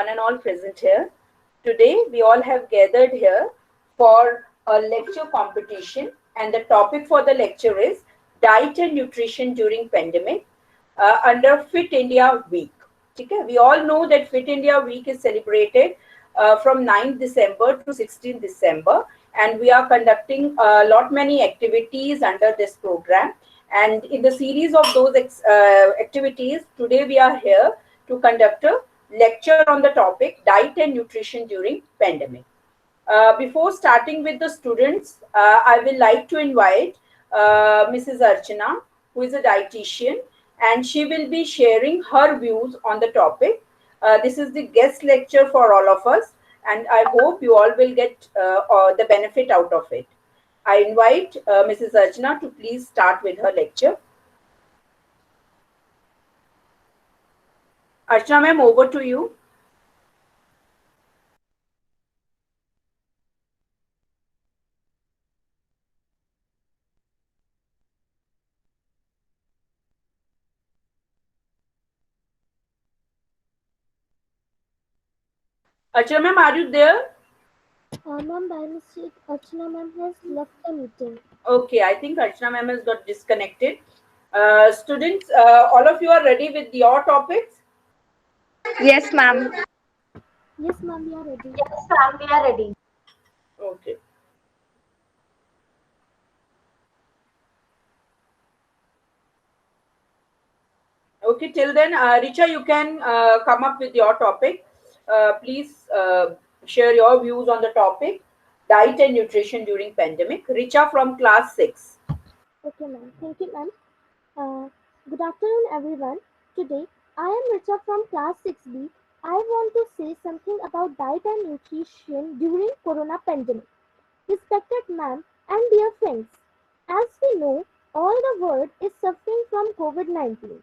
one and all present here. Today, we all have gathered here for a lecture competition, and the topic for the lecture is Diet and Nutrition During Pandemic under Fit India Week. Okay? We all know that Fit India Week is celebrated from 9th December to 16th December, and we are conducting a lot many activities under this program. And in the series of those activities, today we are here to conduct a lecture on the topic Diet and Nutrition During Pandemic. Before starting with the students, I will like to invite Mrs. Archana, who is a dietitian, and she will be sharing her views on the topic. This is the guest lecture for all of us, and I hope you all will get the benefit out of it. I invite Mrs. Archana to please start with her lecture. Archana ma'am, over to you. Archana ma'am, are you there? Ma'am, by mistake, Archana ma'am has left the meeting. Okay, I think Archana ma'am has got disconnected. Students, all of you are ready with your topics? Yes, ma'am. Yes, ma'am, we are ready. Yes, ma'am, we are ready. Okay. Okay, till then, Richa, you can come up with your topic. Please share your views on the topic, diet and nutrition during pandemic. Richa from class 6. Okay, ma'am. Thank you, ma'am. Good afternoon, everyone. Today, I am Richa from class 6B. I want to say something about diet and nutrition during Corona pandemic. Respected ma'am and dear friends, as we know, all the world is suffering from COVID-19.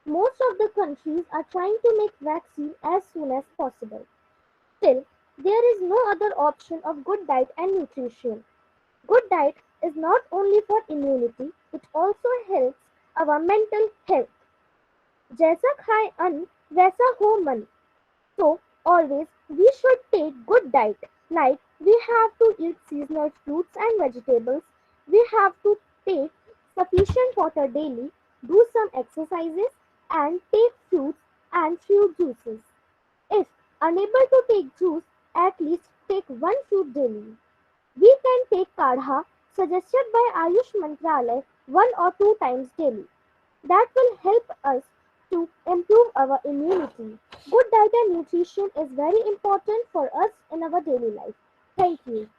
Most of the countries are trying to make vaccine as soon as possible. Still, there is no other option of good diet and nutrition. Good diet is not only for immunity, it also helps our mental health. जैसा खाए अन्न वैसा हो मन. So always we should take good diet. Like we have to eat seasonal fruits and vegetables. We have to take sufficient water daily, do some exercises, and take fruits and fruit juices. If unable to take juice, at least take one fruit daily. We can take kadha suggested by Ayush Mantralaya 1 or 2 times daily. That will help us to improve our immunity. Good diet and nutrition is very important for us in our daily life. Thank you.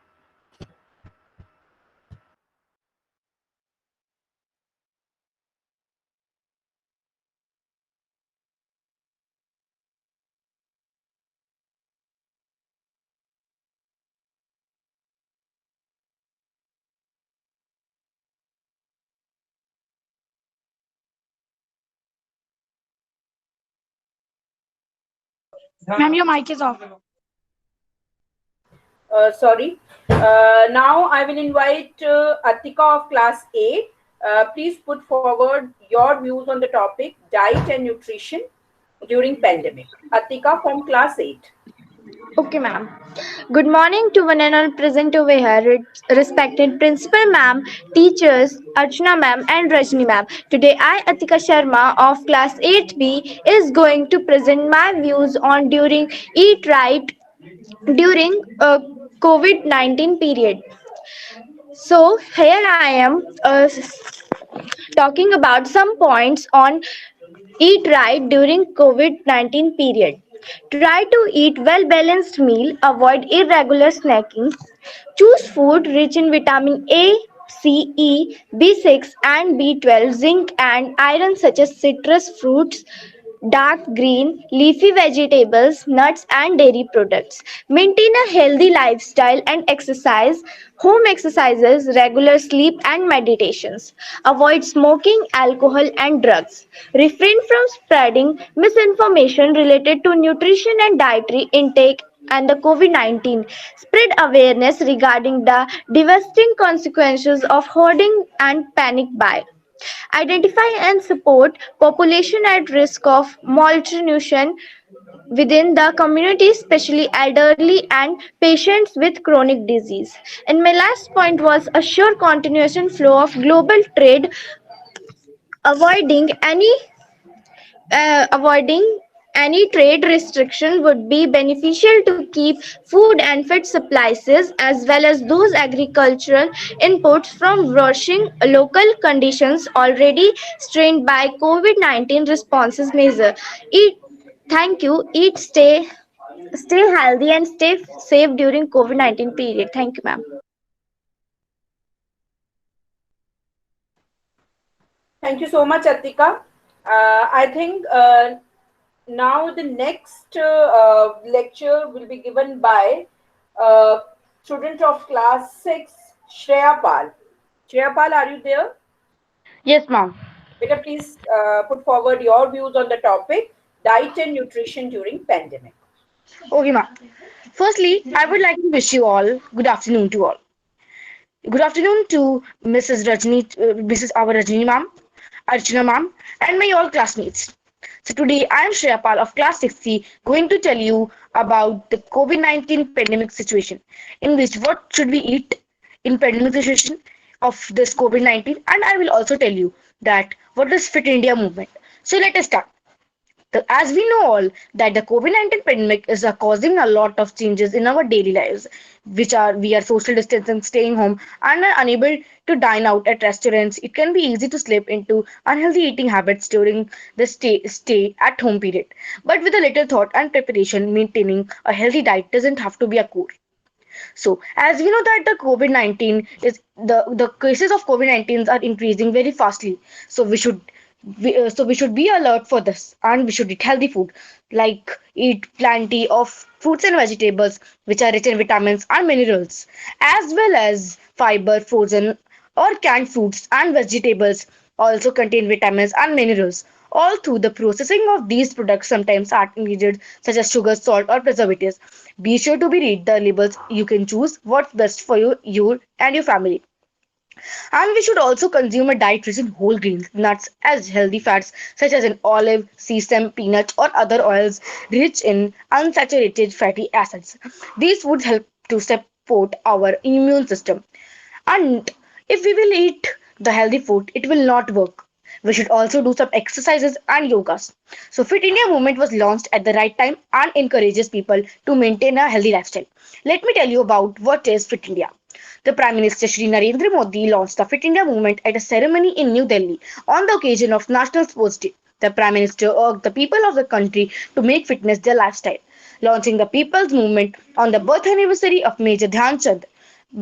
Ma'am, your mic is off. Sorry. Now I will invite Atika of class 8. Please put forward your views on the topic diet and nutrition during pandemic. Atika from class 8. Okay, ma'am. Good morning to one and all present over here, respected principal ma'am, teachers, Archana ma'am and Rajni ma'am. Today I, Atika Sharma of class 8B, is going to present my views on during Eat Right during COVID-19 period. So here I am talking about some points on Eat right during COVID-19 period. Try to eat well-balanced meal, avoid irregular snacking. Choose food rich in vitamin A, C, E, B6 and B12, zinc and iron such as citrus fruits, dark green, leafy vegetables, nuts and dairy products. Maintain a healthy lifestyle and exercise, home exercises, regular sleep and meditations. Avoid smoking, alcohol and drugs. Refrain from spreading misinformation related to nutrition and dietary intake and the COVID-19. Spread awareness regarding the devastating consequences of hoarding and panic buy. Identify and support population at risk of malnutrition. within the community, especially elderly and patients with chronic disease. And my last point was a sure continuation flow of global trade, avoiding any avoiding any trade restriction would be beneficial to keep food and feed supplies as well as those agricultural inputs from rushing local conditions already strained by COVID-19 responses measure. Eat, thank you. Eat, stay healthy and stay safe during COVID-19 period. Thank you, ma'am. Thank you so much, Atika. I think now the next lecture will be given by uh, student of class 6, Shreya Pal. Shreya Pal, are you there? Yes, ma'am. Beta, please put forward your views on the topic diet and nutrition during pandemic. Okay, ma'am. Firstly, I would like to wish you all good afternoon to all. Good afternoon to Mrs. Our Rajni ma'am, Archana ma'am, and my all classmates. So today I am Shreya Pal of class 6C going to tell you about the COVID-19 pandemic situation, in which what should we eat in pandemic situation of this COVID-19, and I will also tell you that what is Fit India movement. So let us start. As we know all that the COVID-19 pandemic is causing a lot of changes in our daily lives, which are we are social distancing, staying home, and are unable to dine out at restaurants. It can be easy to slip into unhealthy eating habits during the stay at home period. But with a little thought and preparation, maintaining a healthy diet doesn't have to be a core. So, as we know that the COVID-19 is the cases of COVID-19 are increasing very fastly. So we should be alert for this, and we should eat healthy food, like eat plenty of fruits and vegetables which are rich in vitamins and minerals, as well as fiber, frozen or canned fruits and vegetables also contain vitamins and minerals. All through the processing of these products sometimes add ingredients such as sugar, salt, or preservatives. Be sure to be read the labels. You can choose what's best for you and your family. And we should also consume a diet rich in whole grains, nuts, as healthy fats such as in olive, sesame, peanuts, or other oils rich in unsaturated fatty acids. These foods help to support our immune system. And if we will eat the healthy food, it will not work. We should also do some exercises and yogas. So Fit India movement was launched at the right time and encourages people to maintain a healthy lifestyle. Let me tell you about what is Fit India. The Prime Minister Shri Narendra Modi launched the Fit India movement at a ceremony in New Delhi on the occasion of National Sports Day. The Prime Minister urged the people of the country to make fitness their lifestyle, launching the People's Movement on the birth anniversary of Major Dhyan Chand.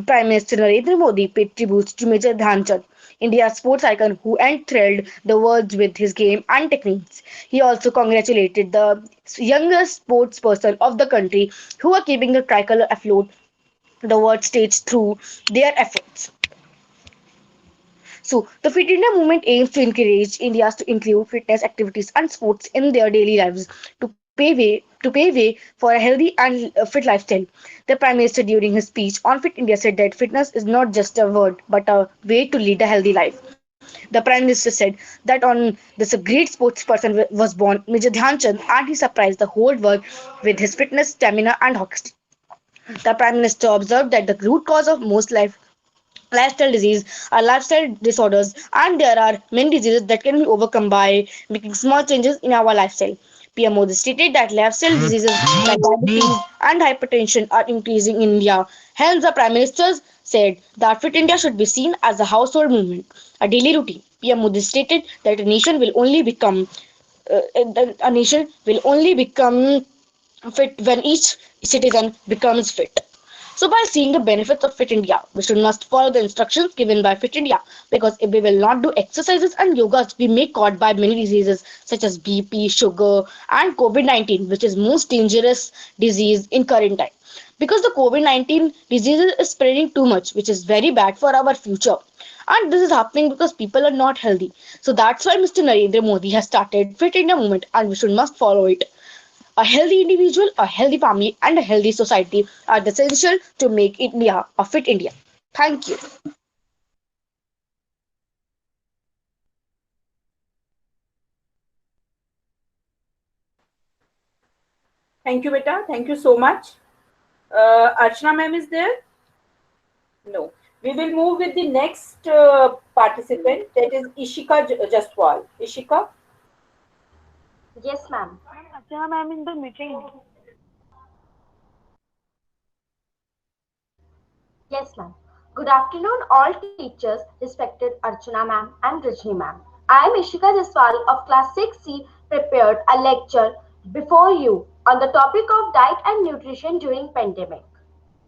Prime Minister Narendra Modi paid tribute to Major Dhyan Chand, India's sports icon who enthralled the world with his game and techniques. He also congratulated the youngest sports person of the country who are keeping the tricolor afloat the world stage through their efforts. So, the Fit India movement aims to encourage Indians to include fitness activities and sports in their daily lives to pay way for a healthy and fit lifestyle. The Prime Minister, during his speech on Fit India, said that fitness is not just a word but a way to lead a healthy life. The Prime Minister said that on this a great sports person was born, Major Dhyan Chand, and he surprised the whole world with his fitness, stamina, and hockey. The Prime Minister observed that the root cause of most lifestyle disease are lifestyle disorders, and there are many diseases that can be overcome by making small changes in our lifestyle. PM Modi stated that lifestyle diseases like diabetes and hypertension are increasing in India. Hence, the Prime Minister said that Fit India should be seen as a household movement, a daily routine. PM Modi stated that a nation will only become fit when each citizen becomes fit. So, by seeing the benefits of Fit India, we should must follow the instructions given by Fit India, because if we will not do exercises and yogas, we may caught by many diseases such as BP, sugar, and COVID-19, which is most dangerous disease in current time. Because the COVID-19 disease is spreading too much, which is very bad for our future. And this is happening because people are not healthy. So that's why Mr. Narendra Modi has started Fit India movement, and we should must follow it. A healthy individual, a healthy family, and a healthy society are essential to make India a fit India. Thank you. Thank you, beta. Thank you so much. Archana ma'am is there? No. We will move with the next participant, that is Ishika Jaswal. Ishika? Yes, ma'am. Archana ma'am in the meeting. Yes, ma'am. Good afternoon, all teachers, respected Archana ma'am and Rajni ma'am. I am Ishika Jaswal of Class 6C prepared a lecture before you on the topic of diet and nutrition during pandemic.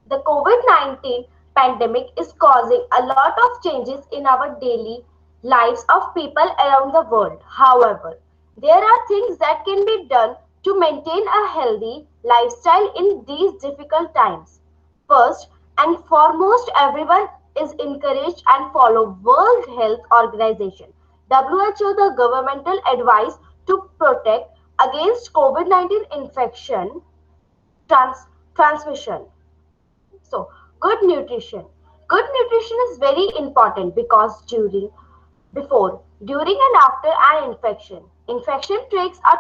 The COVID-19 pandemic is causing a lot of changes in our daily lives of people around the world. However, there are things that can be done to maintain a healthy lifestyle in these difficult times. First and foremost, everyone is encouraged and follow World Health Organization WHO the governmental advice to protect against COVID-19 infection transmission. So, good nutrition. Good nutrition is very important because before, during, and after an infection, infection takes a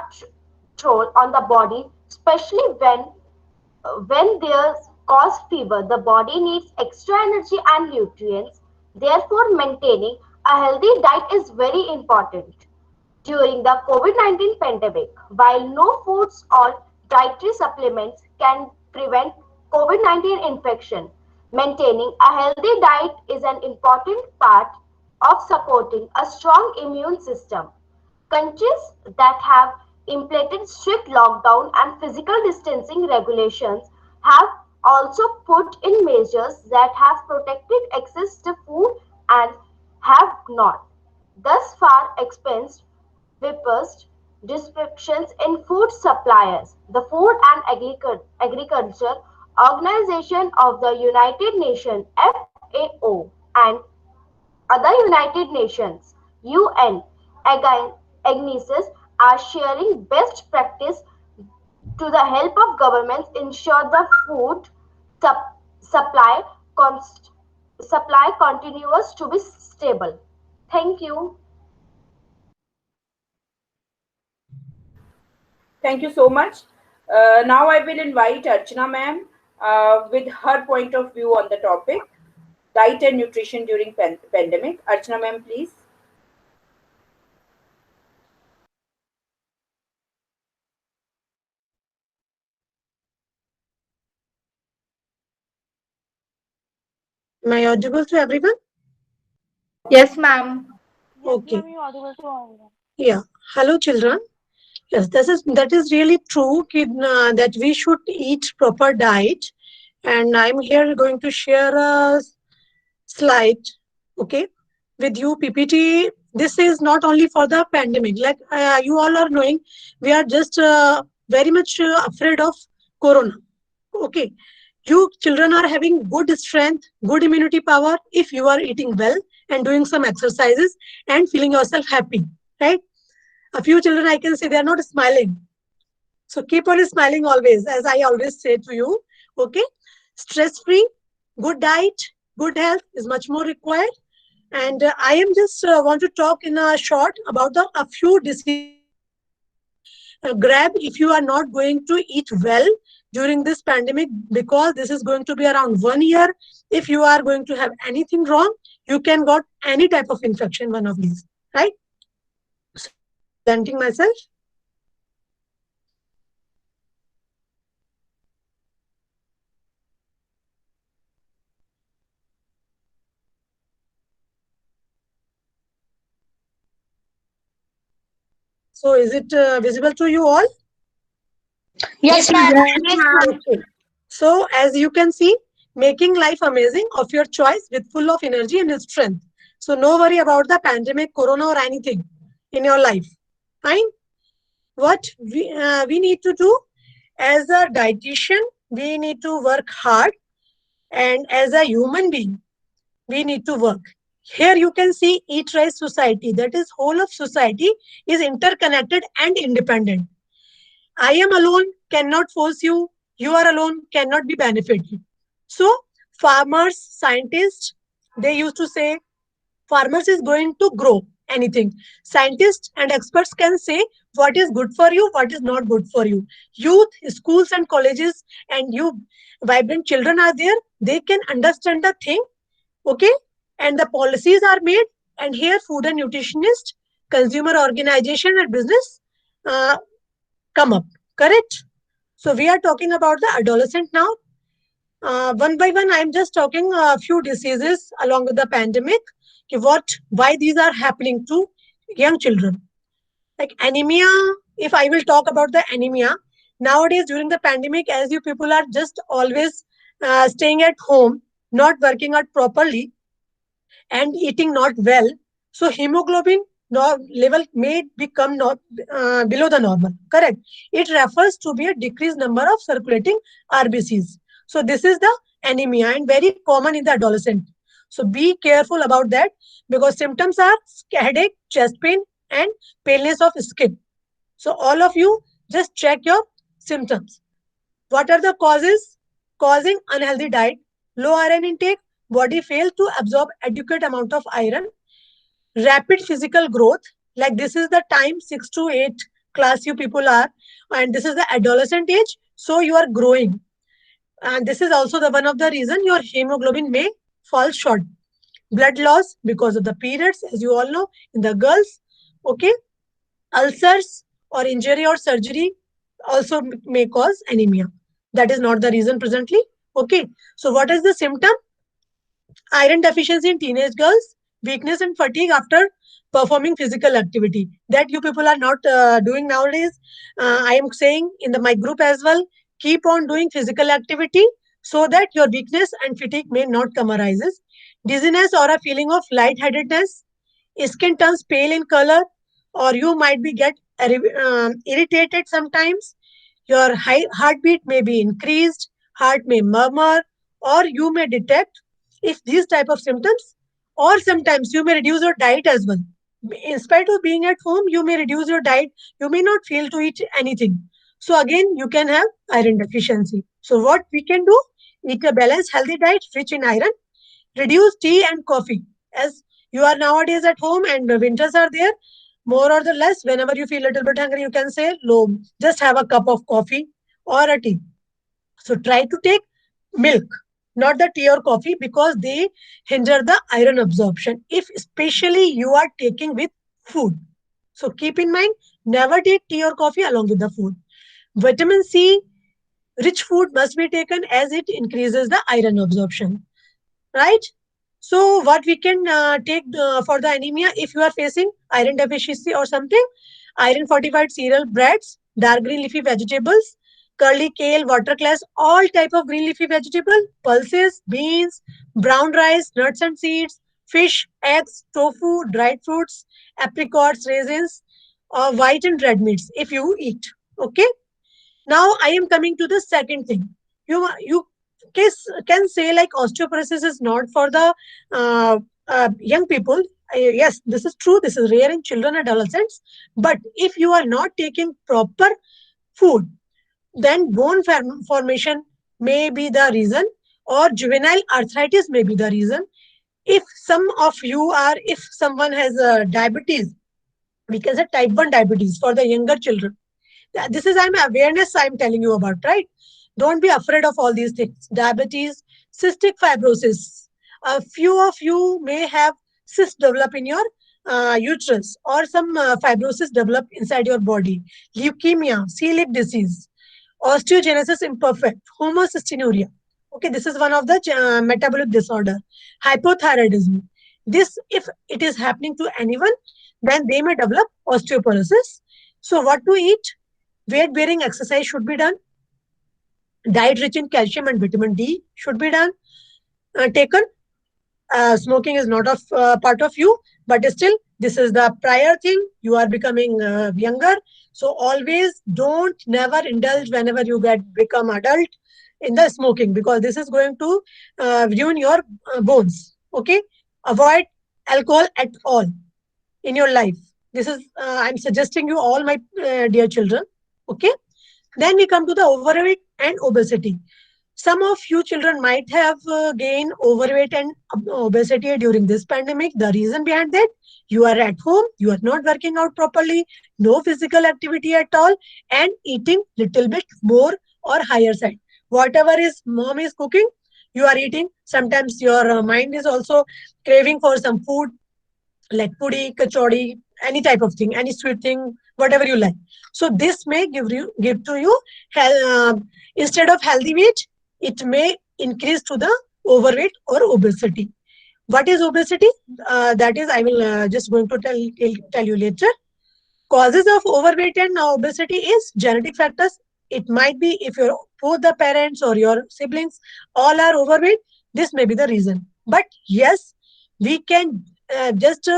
toll on the body, especially when there's cause fever. The body needs extra energy and nutrients. Therefore, maintaining a healthy diet is very important during the COVID-19 pandemic. While no foods or dietary supplements can prevent COVID-19 infection, maintaining a healthy diet is an important part of supporting a strong immune system. Countries that have implemented strict lockdown and physical distancing regulations have also put in measures that have protected access to food and have not. Thus far experienced witnessed disruptions in food suppliers. The Food and Agriculture Organization of the United Nations (FAO) and other United Nations (UN) agencies are sharing best practice to the help of governments ensure the food sup- supply const- supply continues to be stable. Thank you. Thank you so much. Now I will invite Archana ma'am with her point of view on the topic, diet and nutrition during pandemic. Archana ma'am, please. Am I audible to everyone? Yes, ma'am. Yes, Okay. ma'am, you audible to all. Yeah. Hello, children. Yes, that is really true that we should eat proper diet, and I'm here going to share a slide, okay, with you PPT. This is not only for the pandemic. Like you all are knowing, we are just very much afraid of corona. Okay, you children are having good strength, good immunity power if you are eating well and doing some exercises and feeling yourself happy, right? A few children I can see they are not smiling. So keep on smiling always, as I always say to you. Okay, stress free, good diet, good health is much more required. And I am just want to talk in a short about a few decisions you can grab if you are not going to eat well during this pandemic, because this is going to be around 1 year. If you are going to have anything wrong, you can got any type of infection, one of these, right? So I'm just presenting myself. So is it visible to you all? Yes, ma'am. Yes, ma'am. Okay. So as you can see, making life amazing of your choice with full of energy and strength. So no worry about the pandemic, corona or anything in your life. Fine. What we need to do as a dietitian, we need to work hard, and as a human being, we need to work. Here you can see Eat Right Society, that is whole of society is interconnected and independent. I am alone cannot force you. You are alone cannot be benefited. So farmers, scientists, they used to say farmers is going to grow. anything. Scientists and experts can say what is good for you, what is not good for you. Youth, schools and colleges, and you vibrant children are there. They can understand the thing, okay? And the policies are made. And here, food and nutritionist, consumer organization, and business uh, come up. Correct? So we are talking about the adolescent now. One by one, I'm just talking a few diseases along with the pandemic. Why these are happening to young children? Like anemia. If I will talk about the anemia nowadays during the pandemic, as you people are just always staying at home, not working out properly, and eating not well, so hemoglobin level may become not below the normal. Correct. It refers to be a decreased number of circulating RBCs. So this is the anemia and very common in the adolescent. So be careful about that because symptoms are headache, chest pain, and paleness of skin. So all of you just check your symptoms. What are the causes? Causing unhealthy diet, low iron intake, body fail to absorb adequate amount of iron, rapid physical growth, like this is the time 6 to 8 class you people are, and this is the adolescent age, so you are growing. And this is also the one of the reason your hemoglobin may fall short. Blood loss because of the periods, as you all know, in the girls. Okay, ulcers or injury or surgery also may cause anemia. That is not the reason presently. Okay, so what is the symptom? Iron deficiency in teenage girls, weakness and fatigue after performing physical activity. That you people are not doing nowadays. I am saying in my group as well, keep on doing physical activity so that your weakness and fatigue may not come arises. Dizziness or a feeling of lightheadedness, skin turns pale in color, or you might be get irritated sometimes. Your heartbeat may be increased, heart may murmur, or you may detect if these type of symptoms, or sometimes you may reduce your diet as well. In spite of being at home, you may reduce your diet. You may not feel to eat anything. So again, you can have iron deficiency. So what we can do? Eat a balanced, healthy diet rich in iron. Reduce tea and coffee. As you are nowadays at home and the winters are there, more or the less, whenever you feel a little bit hungry, you can say, low, just have a cup of coffee or a tea. So try to take milk, not the tea or coffee, because they hinder the iron absorption. If especially you are taking with food. So keep in mind, never take tea or coffee along with the food. Vitamin C rich food must be taken as it increases the iron absorption. Right? So what we can take for the anemia if you are facing iron deficiency or something, iron fortified cereal, breads, dark green leafy vegetables, curly kale, watercress, all type of green leafy vegetable, pulses, beans, brown rice, nuts and seeds, fish, eggs, tofu, dried fruits, apricots, raisins, white and red meats if you eat. Okay. Now I am coming to the second thing. You can say like osteoporosis is not for the young people. Yes, this is true. This is rare in children and adolescents. But if you are not taking proper food, then formation may be the reason, or juvenile arthritis may be the reason. If if someone has diabetes, we can say type 1 diabetes for the younger children. This is awareness I'm telling you about, right? Don't be afraid of all these things. Diabetes, cystic fibrosis. A few of you may have cysts develop in your uterus, or some fibrosis develop inside your body. Leukemia, celiac disease, osteogenesis imperfect, homocystinuria. Okay, this is one of the metabolic disorder. Hypothyroidism. This, if it is happening to anyone, then they may develop osteoporosis. So what to eat? Weight bearing exercise should be done. Diet rich in calcium and vitamin D should be done. Taken. Smoking is not a part of you, but still, this is the prior thing. You are becoming younger. So always don't never indulge whenever you become adult in the smoking, because this is going to ruin your bones. Okay. Avoid alcohol at all in your life. This is, I'm suggesting you all, my dear children. Okay. Then we come to the overweight and obesity. Some of you children might have gained overweight and obesity during this pandemic. The reason behind that, you are at home, you are not working out properly, no physical activity at all, and eating little bit more or higher side. Whatever is mom is cooking, you are eating. Sometimes your mind is also craving for some food like pudi, kachori, any type of thing, any sweet thing, whatever you like. So this may give to you instead of healthy weight, it may increase to the overweight or obesity. What is obesity? That is, I will just going to tell you later. Causes of overweight and obesity is genetic factors. It might be if your both the parents or your siblings all are overweight, this may be the reason. But yes, we can just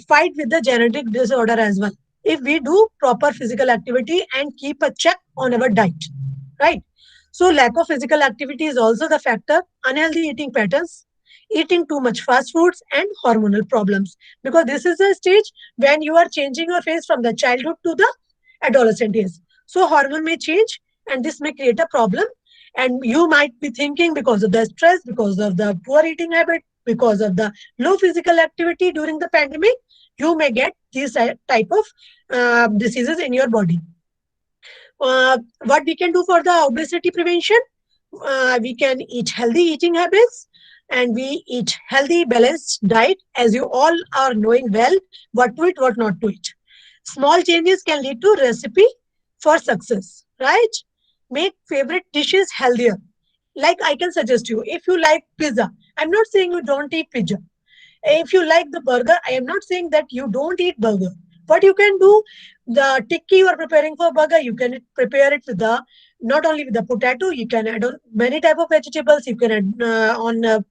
fight with the genetic disorder as well if we do proper physical activity and keep a check on our diet, right? So lack of physical activity is also the factor. Unhealthy eating patterns, eating too much fast foods, and hormonal problems, because this is a stage when you are changing your face from the childhood to the adolescent age. So hormone may change and this may create a problem. And you might be thinking because of the stress, because of the poor eating habit, because of the low physical activity during the pandemic, you may get these type of diseases in your body. What we can do for the obesity prevention? We can eat healthy eating habits, and we eat healthy balanced diet, as you all are knowing well what to eat, what not to eat. Small changes can lead to recipe for success, right? Make favorite dishes healthier. Like I can suggest you, if you like pizza, I'm not saying you don't eat pizza. If you like the burger, I am not saying that you don't eat burger. What you can do, the tikki you are preparing for burger, you can prepare it with the not only with the potato, you can add on many type of vegetables. You can add on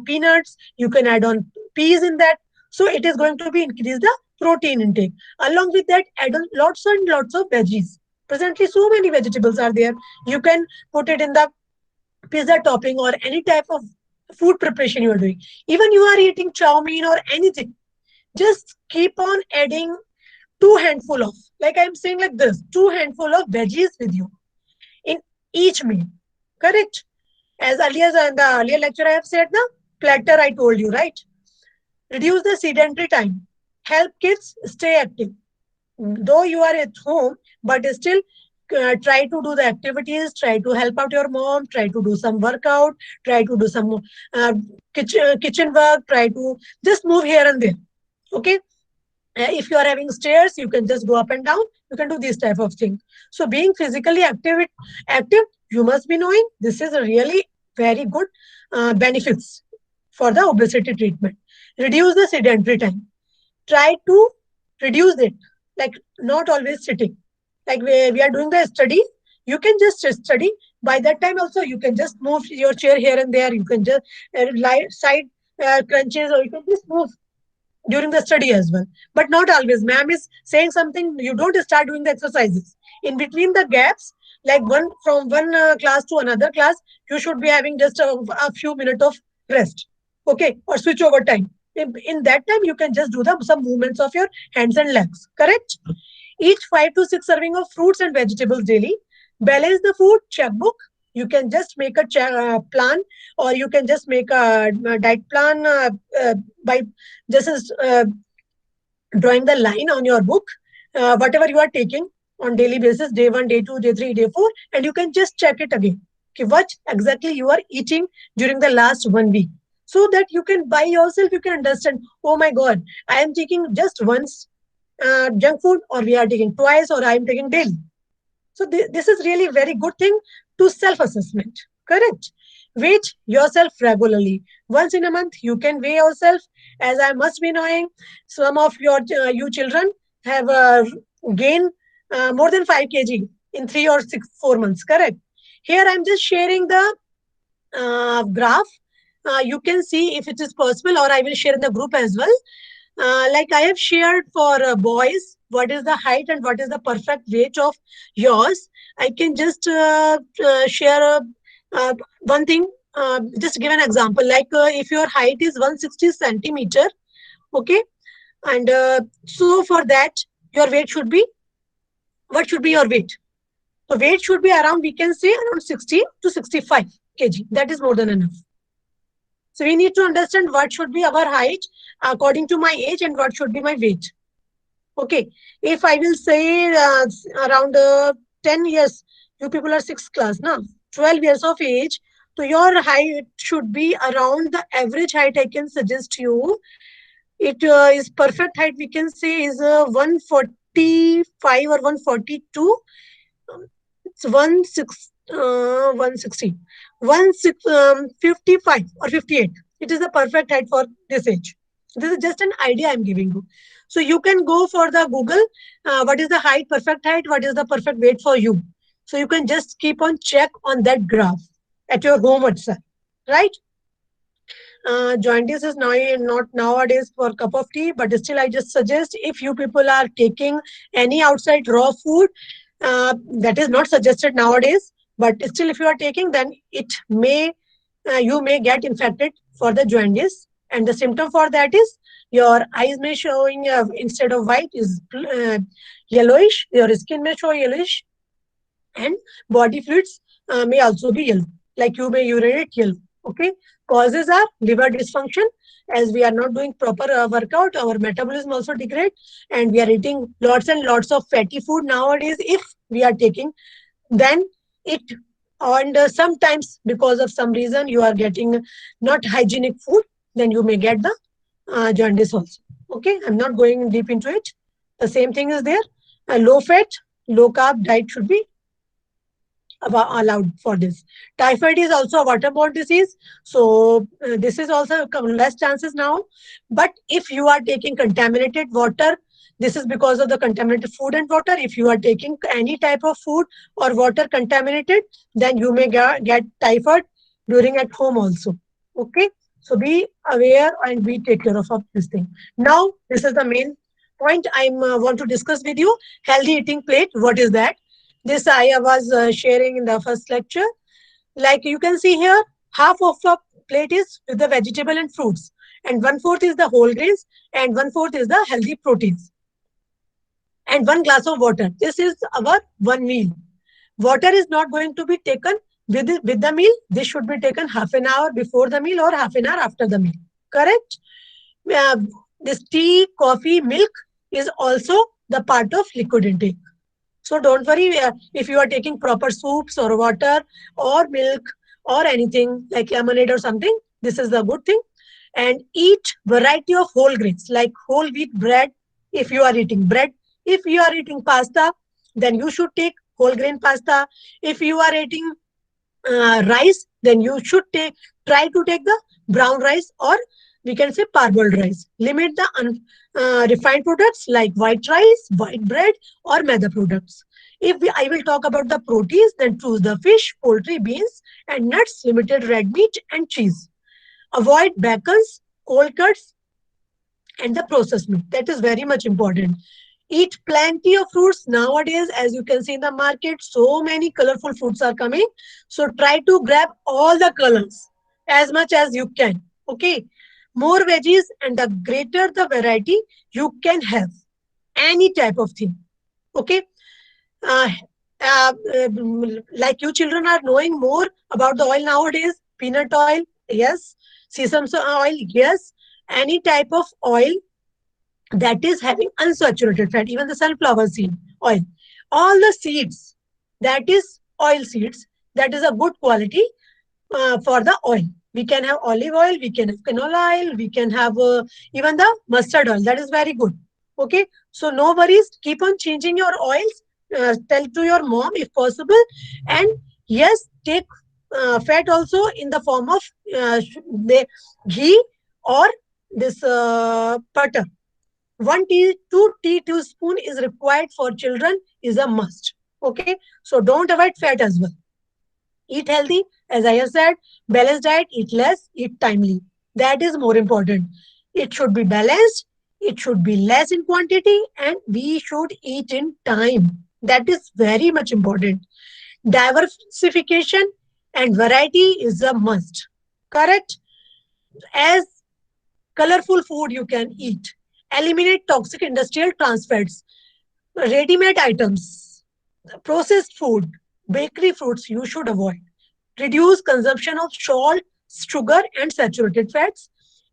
peanuts. You can add on peas in that. So it is going to be increase the protein intake. Along with that, add on lots and lots of veggies. Presently, so many vegetables are there. You can put it in the pizza topping or any type of food preparation you are doing. Even you are eating chow mein or anything, just keep on adding two handful of, like I'm saying like this, two handful of veggies with you in each meal. Correct? As earlier in the earlier lecture I have said the platter I told you, right? Reduce the sedentary time. Help kids stay active. Though you are at home, but still try to do the activities, try to help out your mom, try to do some workout, try to do some kitchen work, try to just move here and there. Okay. If you are having stairs, you can just go up and down. You can do this type of thing. So being physically active, you must be knowing this is a really very good benefits for the obesity treatment. Reduce the sedentary time. Try to reduce it, like not always sitting. Like we are doing the study, you can just study. By that time also, you can just move your chair here and there. You can just lie side crunches, or you can just move during the study as well. But not always. Ma'am is saying something, you don't start doing the exercises. In between the gaps, like one from one class to another class, you should be having just a few minutes of rest. Okay, or switch over time. In that time, you can just do some movements of your hands and legs. Correct? Eat 5 to 6 serving of fruits and vegetables daily. Balance the food checkbook. You can just make a plan, or you can just make a diet plan by just drawing the line on your book, whatever you are taking on daily basis, day 1, day 2, day 3, day 4, and you can just check it again. Okay, what exactly you are eating during the last 1 week, so that you can by yourself you can understand. Oh my God, I am taking just once junk food, or we are taking twice, or I am taking daily. So this is really very good thing to self-assessment. Correct? Weight yourself regularly. Once in a month, you can weigh yourself. As I must be knowing, some of your you children have gained more than 5 kg in 3 or 4 months. Correct? Here I'm just sharing the graph. You can see if it is possible, or I will share in the group as well. Like I have shared for boys, what is the height and what is the perfect weight of yours. I can just share one thing, just give an example. Like if your height is 160 centimeter, okay, and so for that, your weight should be, what should be your weight? So weight should be around, we can say around 60 to 65 kg. That is more than enough. So we need to understand what should be our height according to my age and what should be my weight. Okay. If I will say around 10 years, you people are 6th class now, 12 years of age. So your height should be around the average height I can suggest you. It is perfect height, we can say, is 145 or 142. It's 55 or 58. It is the perfect height for this age. This is just an idea I'm giving you. So you can go for the Google, what is the height, perfect height, what is the perfect weight for you. So you can just keep on check on that graph at your home itself, right? Jaundice is now not nowadays for a cup of tea, but still I just suggest if you people are taking any outside raw food, that is not suggested nowadays, but still if you are taking, then it may, you may get infected for the jaundice. And the symptom for that is your eyes may showing, instead of white is yellowish, your skin may show yellowish, and body fluids may also be yellow, like you may urinate yellow. Okay. Causes are liver dysfunction. As we are not doing proper workout, our metabolism also degrade, and we are eating lots and lots of fatty food nowadays. If we are taking, then it, and sometimes because of some reason you are getting not hygienic food, then you may get the jaundice also. Okay, I'm not going deep into it. The same thing is there. A low fat, low carb diet should be allowed for this. Typhoid is also a waterborne disease, so this is also less chances now. But if you are taking contaminated water, this is because of the contaminated food and water. If you are taking any type of food or water contaminated, then you may get typhoid during at home also. Okay, so be aware and be take care of this thing. Now, this is the main point I want to discuss with you. Healthy eating plate. What is that? This I was sharing in the first lecture. Like you can see here, half of the plate is with the vegetable and fruits, and 1/4 is the whole grains, and 1/4 is the healthy proteins, and 1 glass of water. This is our one meal. Water is not going to be taken with the meal. This should be taken half an hour before the meal or half an hour after the meal. Correct? Uh, this tea, coffee, milk is also the part of liquid intake. So don't worry if you are taking proper soups or water or milk or anything like lemonade or something. This is the good thing. And eat variety of whole grains like whole wheat bread. If you are eating bread, if you are eating pasta, then you should take whole grain pasta. If you are eating rice, then you should try to take the brown rice, or we can say parboiled rice. Limit the refined products like white rice, white bread, or maida products. I will talk about the proteins, then choose the fish, poultry, beans, and nuts. Limited red meat and cheese. Avoid bacons, cold cuts, and the processed meat. That is very much important. Eat plenty of fruits. Nowadays, as you can see in the market, so many colorful fruits are coming. So try to grab all the colors as much as you can. Okay. More veggies, and the greater the variety you can have. Any type of thing. Okay. Uh, like you children are knowing more about the oil nowadays. Peanut oil, yes. Sesame oil, yes. Any type of oil that is having unsaturated fat, even the sunflower seed oil, all the seeds, that is oil seeds, that is a good quality for the oil. We can have olive oil, we can have canola oil, we can have even the mustard oil. That is very good. Okay, so no worries. Keep on changing your oils. Tell to your mom if possible, and yes, take fat also in the form of the ghee or this butter. 2 teaspoon is required for children is a must. Okay, so don't avoid fat as well. Eat healthy, as I have said. Balanced diet, eat less, eat timely. That is more important. It should be balanced, it should be less in quantity, and we should eat in time. That is very much important. Diversification and variety is a must. Correct? As colorful food you can eat. Eliminate toxic industrial trans fats. Ready-made items. processed food, bakery foods you should avoid. Reduce consumption of salt, sugar, and saturated fats.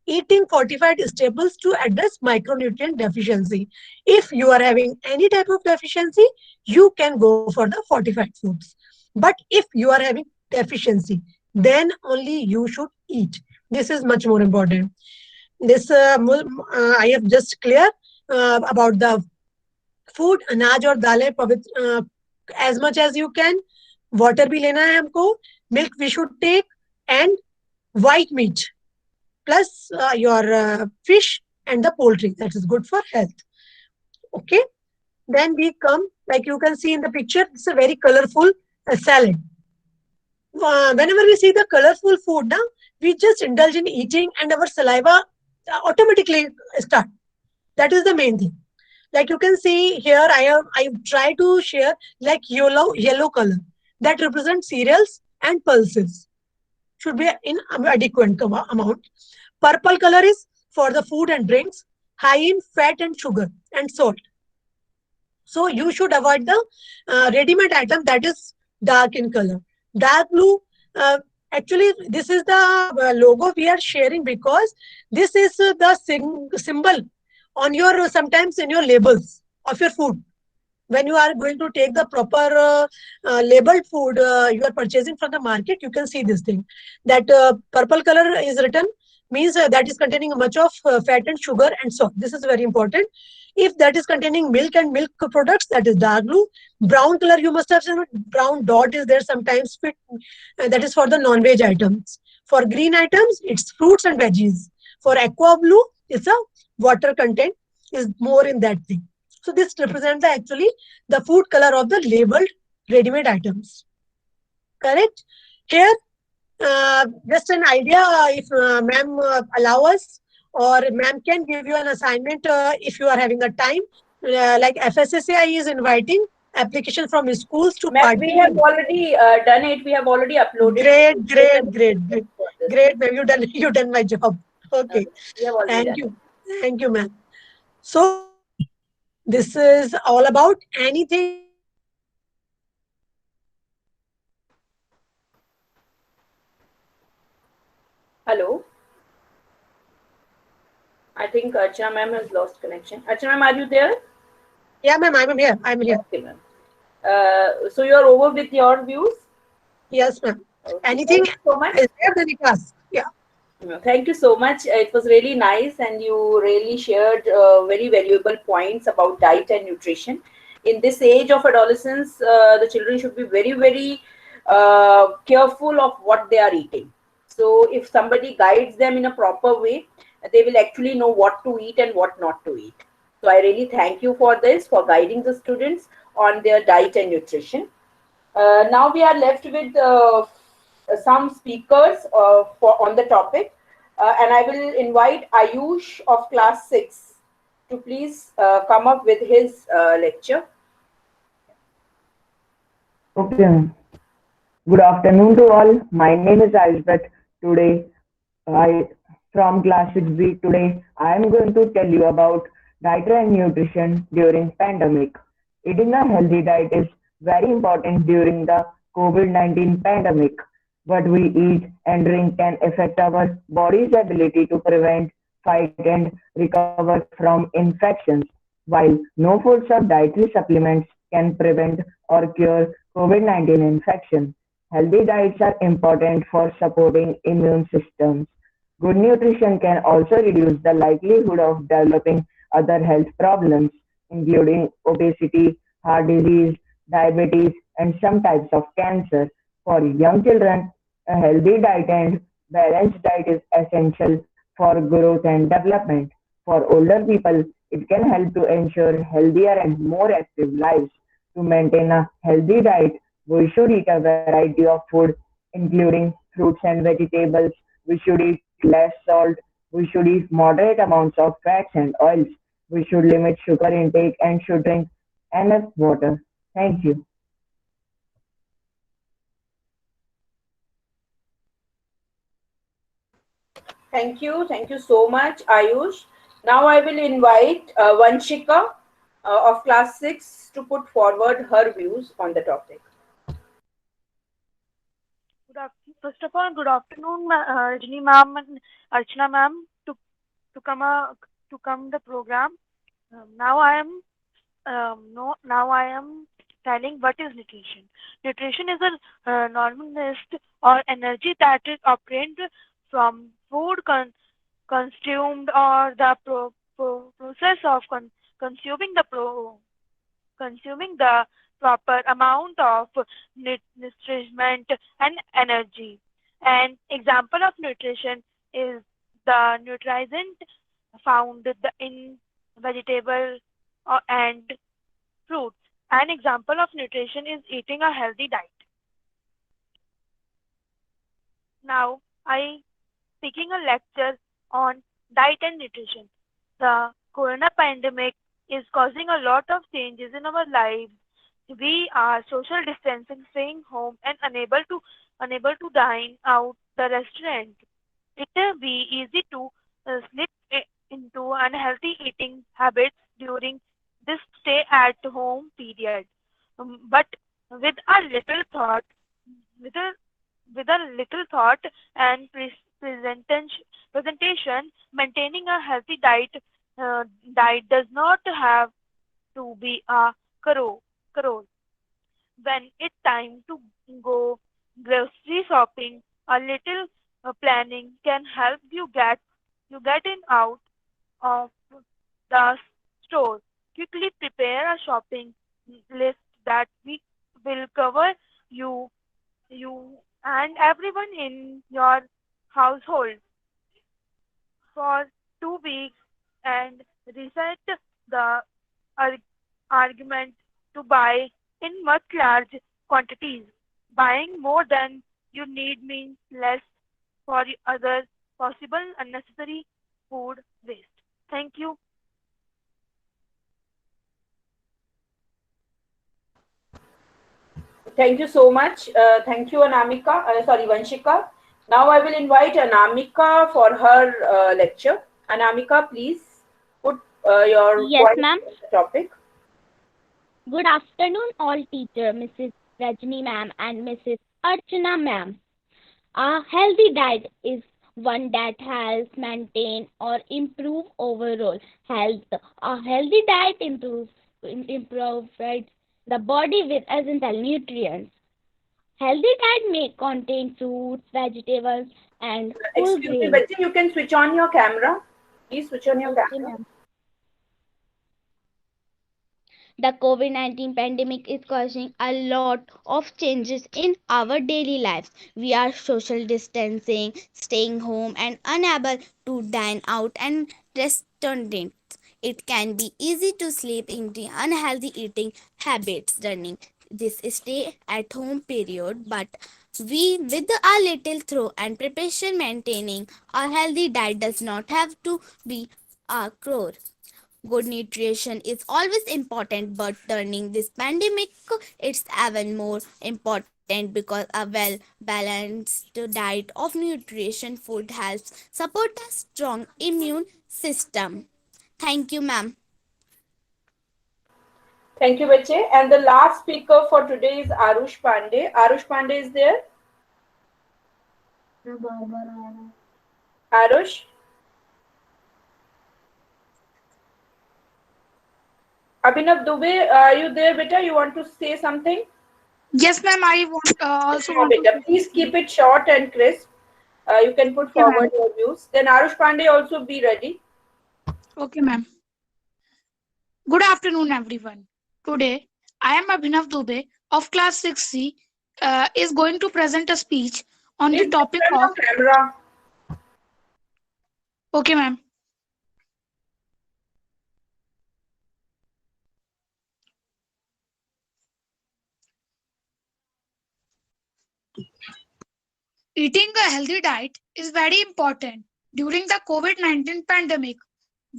Eating fortified staples to address micronutrient deficiency. If you are having any type of deficiency, you can go for the fortified foods. But if you are having deficiency, then only you should eat. This is much more important. This I have just clear about the food. अनाज और दालें पवित्र as much as you can. Water भी लेना है हमको. Milk we should take, and white meat plus your fish and the poultry. That is good for health. Okay. Then we come, like you can see in the picture, it's a very colorful salad. Whenever we see the colorful food, now we just indulge in eating and our saliva automatically start. That is the main thing. Like you can see here, I try to share like yellow color that represents cereals and pulses. Should be in adequate amount. Purple color is for the food and drinks, high in fat and sugar and salt. So you should avoid the ready-made item that is dark in color. Dark blue, actually this is the logo we are sharing because this is the symbol on your, sometimes in your labels of your food. When you are going to take the proper labeled food you are purchasing from the market, you can see this thing. That purple color is written means that is containing much of fat and sugar and salt. This is very important. If that is containing milk and milk products, that is dark blue. Brown color, you must have seen brown dot is there sometimes fit. That is for the non-veg items. For green items, it's fruits and veggies. For aqua blue, it's a water content is more in that thing. So this represents actually the food color of the labeled ready-made items. Correct? Here, just an idea, if ma'am allow us, or ma'am can give you an assignment if you are having a time. Like FSSAI is inviting application from schools to Ma'am, we have already done it. We have already uploaded. Great, ma'am. You done my job. Okay. Thank you, ma'am. So this is all about anything. Hello. I think Archana ma'am has lost connection. Archana ma'am, are you there? Yeah, ma'am, I'm here. Okay, ma'am. So you are over with your views? Yes, ma'am. Okay. Anything Thank you so much. is there in the class? Yeah. Thank you so much. It was really nice, and you really shared very valuable points about diet and nutrition. In this age of adolescence, the children should be very, very careful of what they are eating. So if somebody guides them in a proper way, they will actually know what to eat and what not to eat. So I really thank you for this, for guiding the students on their diet and nutrition. Now we are left with some speakers on the topic, and I will invite Ayush of class 6 to please come up with his lecture. Okay. Good afternoon to all. My name is Elizabeth. Today, from class 6B. Today, I am going to tell you about diet and nutrition during pandemic. Eating a healthy diet is very important during the COVID-19 pandemic. What we eat and drink can affect our body's ability to prevent, fight, and recover from infections, while no foods or dietary supplements can prevent or cure COVID-19 infection. Healthy diets are important for supporting immune systems. Good nutrition can also reduce the likelihood of developing other health problems, including obesity, heart disease, diabetes, and some types of cancer. For young children, a healthy diet and balanced diet is essential for growth and development. For older people, it can help to ensure healthier and more active lives. To maintain a healthy diet, we should eat a variety of food, including fruits and vegetables. We should eat less salt. We should eat moderate amounts of fats and oils. We should limit sugar intake and should drink enough water. Thank you. Thank you so much, Ayush. Now I will invite Vanshika of class 6 to put forward her views on the topic. First of all, good afternoon, Rajni ma'am and Archana ma'am, to come to come the program. Now I am no now I am telling what is nutrition. Nutrition is a normal list or energy that is obtained from food consumed or the process of consuming the proper amount of nutriment and energy. An example of nutrition is the nutrient found in vegetable and fruits. An example of nutrition is eating a healthy diet. Now, I speaking a lecture on diet and nutrition. The corona pandemic is causing a lot of changes in our lives. We are social distancing, staying home, and unable to dine out the restaurant. It will be easy to slip into unhealthy eating habits during this stay at home period. But with a little thought, with a with a little thought and presentation, maintaining a healthy diet does not have to be a crore. When it's time to go grocery shopping, a little planning can help you get in out of the store. Quickly prepare a shopping list that we will cover you you and everyone in your household for 2 weeks and reset the ar- argument to buy in much large quantities. Buying more than you need means less for the other possible unnecessary food waste. Thank you. Thank you so much. Thank you, Vanshika. Now I will invite Anamika for her lecture. Anamika, please put your Yes, point ma'am. on the topic. Good afternoon, all teacher, Mrs. Rajni ma'am and Mrs. Archana ma'am. A healthy diet is one that helps maintain or improve overall health. A healthy diet improves the body with essential nutrients. Healthy diet may contain fruits, vegetables, and whole Excuse me, grains. Betsy, you can switch on your camera. Please switch on your Okay, camera. ma'am. The COVID 19 pandemic is causing a lot of changes in our daily lives. We are social distancing, staying home, and unable to dine out and restaurants. It can be easy to slip into unhealthy eating habits during this stay at home period, but with a little thought and preparation, maintaining a healthy diet does not have to be a chore. Good nutrition is always important, but during this pandemic, it's even more important because a well balanced diet of nutrition food helps support a strong immune system. Thank you, ma'am. Thank you, Betsy. And the last speaker for today is Arush Pandey. Arush Pandey is there. Arush? Abhinav Dubey, are you there, beta? You want to say something? Yes, ma'am. I also Yeah, want to beta. say Please something. keep it short and crisp. You can put Okay, ma'am. forward your views. Then Arush Pandey also be ready. Okay, ma'am. Good afternoon, everyone. Today, I am Abhinav Dubey of Class 6C is going to present a speech on the Please switch topic on of. your camera. Okay, ma'am. Eating a healthy diet is very important during the COVID 19 pandemic.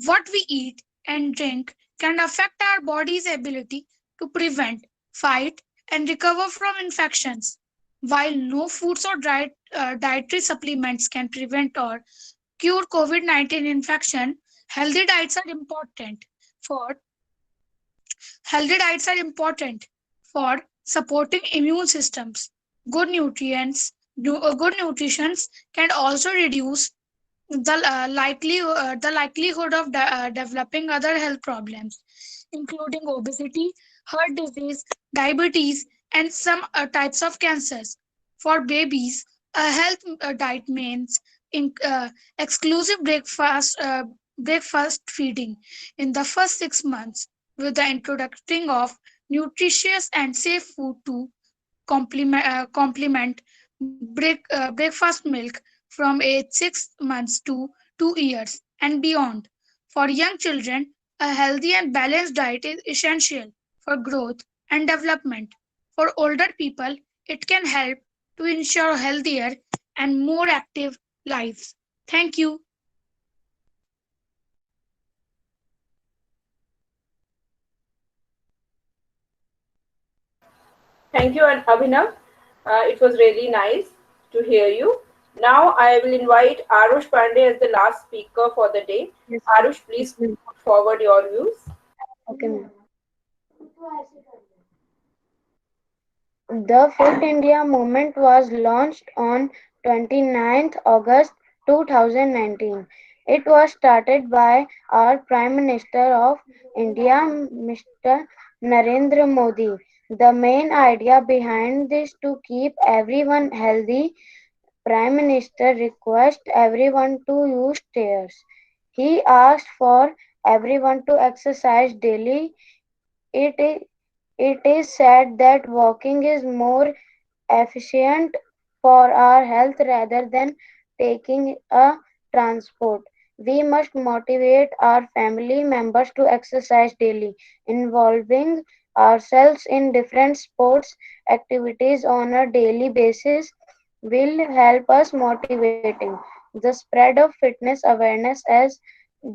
What we eat and drink can affect our body's ability to prevent, fight, and recover from infections. While no foods or dietary supplements can prevent or cure COVID 19 infection, healthy diets are important for Healthy diets are important for supporting immune systems. Good nutrition can also reduce the likelihood of developing other health problems, including obesity, heart disease, diabetes, and some types of cancers. For babies, a health diet means exclusive breakfast feeding in the first 6 months, with the introducing of nutritious and safe food to complement breakfast milk from age 6 months to 2 years and beyond. For young children, a healthy and balanced diet is essential for growth and development. For older people, it can help to ensure healthier and more active lives. Thank you. Thank you, Abhinav. It was really nice to hear you. Now I will invite Arush Pandey as the last speaker for the day. Yes, Arush, please yes, ma'am. put forward your views. Okay, ma'am. The Fit India movement was launched on 29th August 2019. It was started by our Prime Minister of India, Mr. Narendra Modi. The main idea behind this to keep everyone healthy. Prime Minister requested everyone to use stairs. He asked for everyone to exercise daily. It is, it is said that walking is more efficient for our health rather than taking a transport. We must motivate our family members to exercise daily, involving ourselves in different sports activities on a daily basis will help us motivating. The spread of fitness awareness as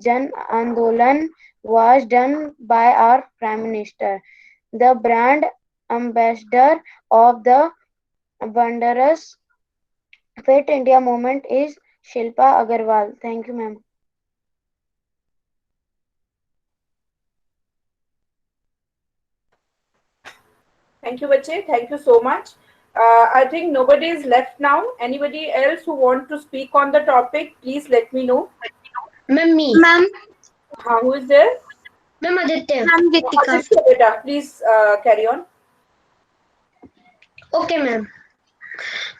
Jan Andolan was done by our Prime Minister. The brand ambassador of the wondrous Fit India movement is Shilpa Agarwal. Thank you, ma'am. Thank you, Bache. Thank you so much. I think nobody is left now. Anybody else who want to speak on the topic, please let me know. Ma'am, me. Ma'am, Who is there? Ma'am, Aditya. Ma'am Ritika. Aditya, beta, please carry on. Okay, ma'am.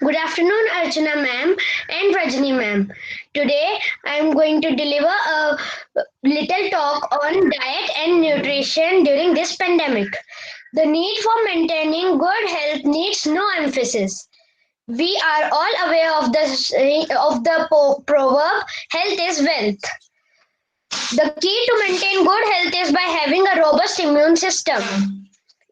Good afternoon, Archana ma'am and Rajni ma'am. Today I am going to deliver a little talk on diet and nutrition during this pandemic. The need for maintaining good health needs no emphasis. We are all aware of the proverb health is wealth. The key to maintain good health is by having a robust immune system.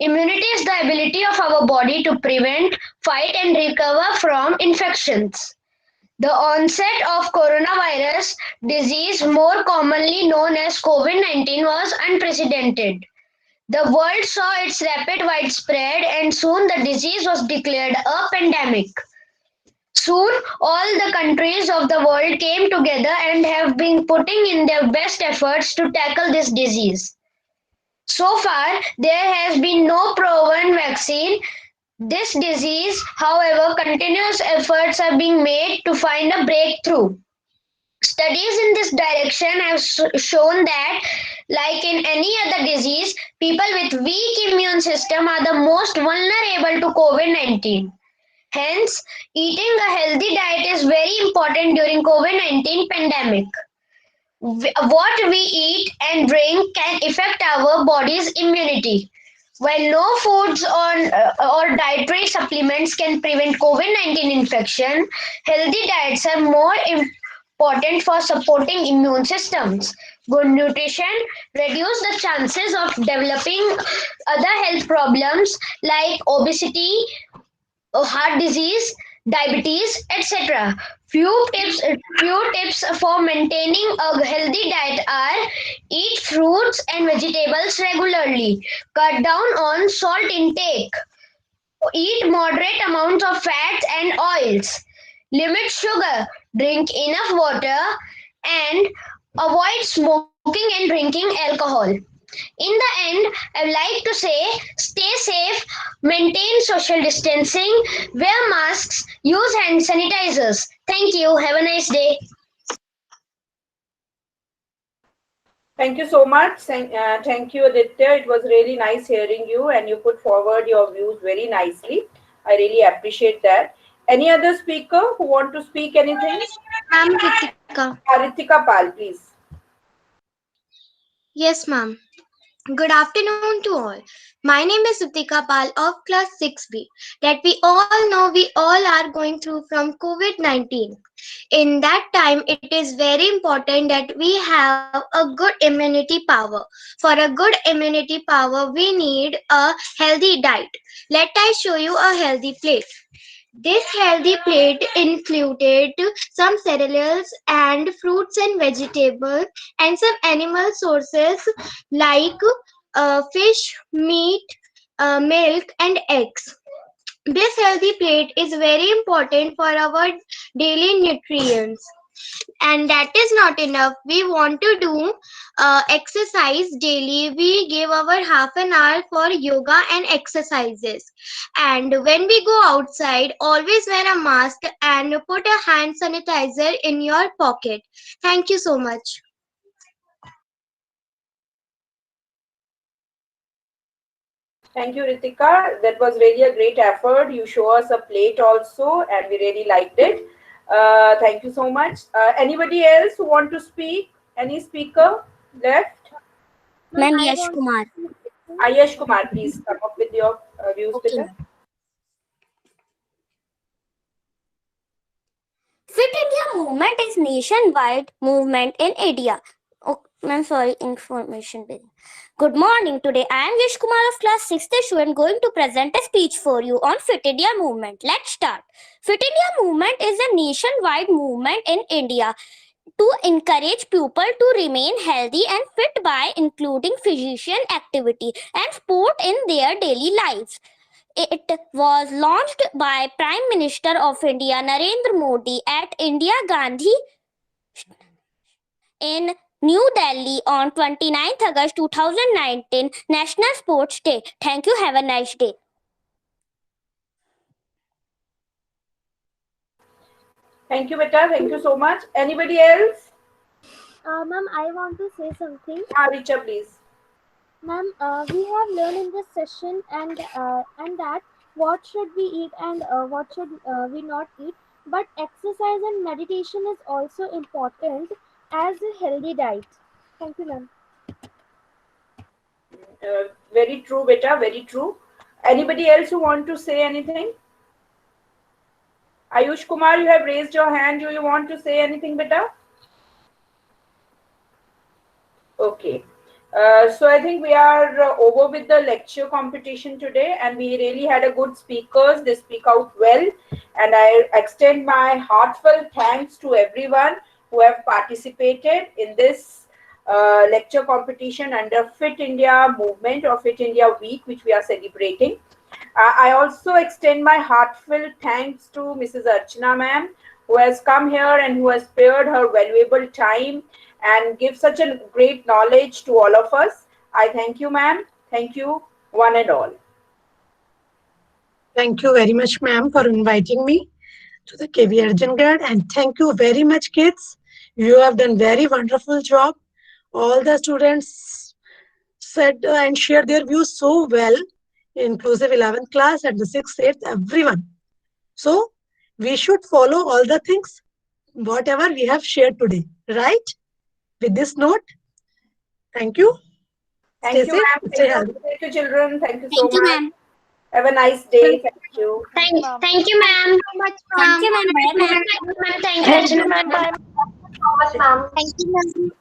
Immunity is the ability of our body to prevent, fight, and recover from infections. The onset of coronavirus disease, more commonly known as COVID 19, was unprecedented. The world saw its rapid widespread, and soon the disease was declared a pandemic. Soon, all the countries of the world came together and have been putting in their best efforts to tackle this disease. So far, there has been no proven vaccine. This disease, however, continuous efforts are being made to find a breakthrough. Studies in this direction have shown that, like in any other disease, people with weak immune system are the most vulnerable to COVID-19. Hence, eating a healthy diet is very important during COVID-19 pandemic. What we eat and drink can affect our body's immunity. While no foods or dietary supplements can prevent COVID-19 infection, healthy diets are more important for supporting immune systems. Good nutrition reduce the chances of developing other health problems like obesity, heart disease, diabetes, etc. Few tips for maintaining a healthy diet are: eat fruits and vegetables regularly, cut down on salt intake, eat moderate amounts of fats and oils, limit sugar, drink enough water, and avoid smoking and drinking alcohol. In the end, I would like to say stay safe, maintain social distancing, wear masks, use hand sanitizers. Thank you. Have a nice day. Thank you so much. Thank you, Aditya. It was really nice hearing you, and you put forward your views very nicely. I really appreciate that. Any other speaker who want to speak anything? Ma'am, Ritika. Ritika Pal, please. Yes, ma'am. Good afternoon to all. My name is Ritika Pal of class 6B. That we all know we all are going through from COVID-19. In that time, it is very important that we have a good immunity power. For a good immunity power, we need a healthy diet. Let I show you a healthy plate. This healthy plate included some cereals and fruits and vegetables and some animal sources like fish, meat, milk, and eggs. This healthy plate is very important for our daily nutrients. And that is not enough. We want to do exercise daily. We give our half an hour for yoga and exercises. And when we go outside, always wear a mask and put a hand sanitizer in your pocket. Thank you so much. Thank you, Ritika. That was really a great effort. You show us a plate also, and we really liked it. Thank you so much. Anybody else who want to speak? Any speaker left? Ma'am, Yash Kumar. Ayash Kumar, please come up with your views. Okay. Fit India movement is nationwide movement in India. Oh, I'm sorry, information bill. Good morning. Today I am Yash Kumar of class 6th student going to present a speech for you on Fit India movement. Let's start. Fit India movement is a nationwide movement in India to encourage people to remain healthy and fit by including physical activity and sport in their daily lives. It was launched by Prime Minister of India Narendra Modi at India Gandhi in New Delhi on 29th August 2019, National Sports Day. Thank you. Have a nice day. Thank you, Beta. Thank you so much. Anybody else? Ma'am, I want to say something. Richa, please. Ma'am, we have learned in this session and that what should we eat and what should we not eat. But exercise and meditation is also important as a healthy diet. Thank you, ma'am. Very true, Beta. Very true. Anybody else who want to say anything? Ayush Kumar, you have raised your hand. Do you want to say anything, Beta? Okay. So I think we are over with the lecture competition today, and we really had a good speakers. They speak out well, and I extend my heartfelt thanks to everyone who have participated in this lecture competition under Fit India movement or Fit India Week, which we are celebrating. I also extend my heartfelt thanks to Mrs. Archana ma'am, who has come here and who has spared her valuable time and give such a great knowledge to all of us. I thank you, ma'am. Thank you, one and all. Thank you very much, ma'am, for inviting me to the KV Arjungarh. And thank you very much, kids. You have done very wonderful job. All the students said and shared their views so well, inclusive 11th class and the 6th, 8th, everyone. So we should follow all the things, whatever we have shared today, right? With this note, thank you. Thank you, ma'am. Thank you, children. Thank you so much. Ma'am. Have a nice day. Thank you. Thank you, ma'am. Thank you, ma'am. Thank you, ma'am. Thank you, ma'am. Thank you, ma'am. Thank you, ma'am.